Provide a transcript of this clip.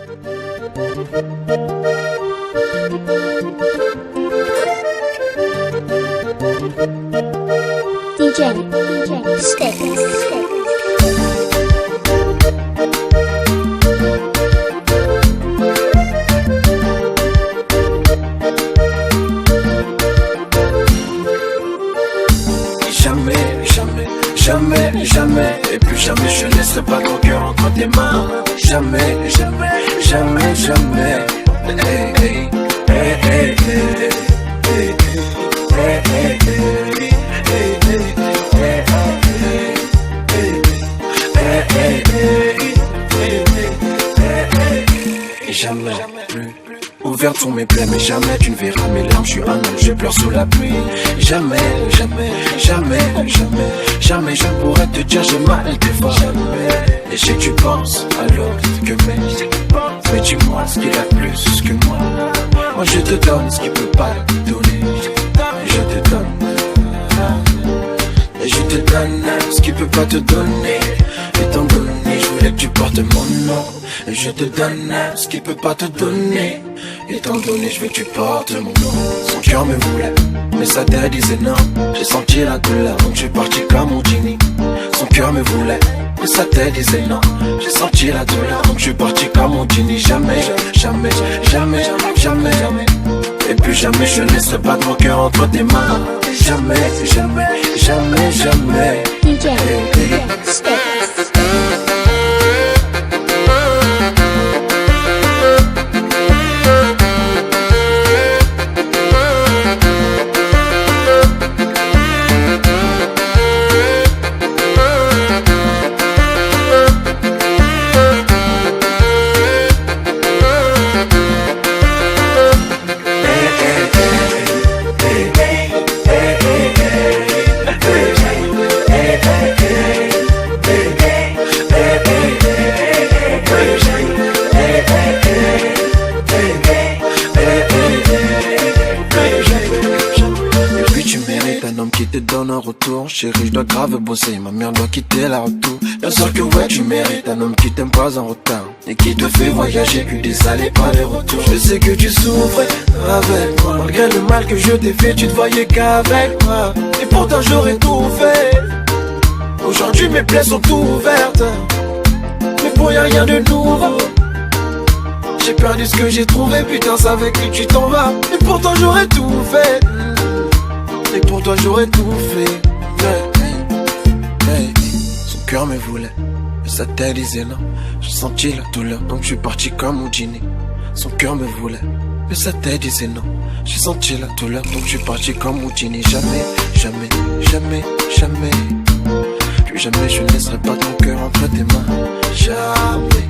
DJ Stick. Jamais, et plus jamais je laisserai pas ton cœur entre tes mains. Jamais, hey, hey, hey, hey, hey, hey, hey, hey, hey, jamais plus ouvertes sont mes plaies, mais jamais tu ne verras mes larmes. Je suis un homme, je pleure sous la pluie. Jamais je pourrais te dire j'ai mal des fois. Et je sais que tu penses à l'autre que mais dis-moi ce qu'il a plus que moi. Moi je te donne ce qu'il peut pas te donner. Je te donne et je te donne ce qu'il peut pas te donner. Étant donné, je voulais que tu portes mon nom. Et je te donne ce qu'il peut pas te donner. Étant donné, je veux que tu portes mon nom. Son cœur me voulait, mais sa tête disait non. J'ai senti la douleur, donc je suis parti comme un genie. Son cœur me voulait, mais sa tête disait non. J'ai senti la douleur, donc je suis parti comme un genie. Jamais. Et plus jamais je laisserai pas mon cœur entre tes mains. Jamais. DJ Stick. Chérie, je dois grave bosser, ma mère doit quitter la retour. Bien sûr que ouais, tu mérites un homme qui t'aime pas en retard et qui te fait voyager, puis des allées pas les retours. Je sais que tu souffrais avec moi, malgré le mal que je t'ai fait, tu te voyais qu'avec moi. Et pourtant j'aurais tout fait. Aujourd'hui mes plaies sont ouvertes, mais pour rien de nouveau. J'ai perdu ce que j'ai trouvé, putain, c'est avec lui tu t'en vas. Et pourtant j'aurais tout fait. Et pour toi j'aurais tout fait. Hey. Son cœur me voulait, mais sa tête disait non. J'ai senti la douleur, donc je suis parti comme un genie. Son cœur me voulait, mais sa tête disait non. J'ai senti la douleur, donc je suis parti comme un genie. Jamais. Plus jamais je ne laisserai pas ton cœur entre tes mains. Jamais.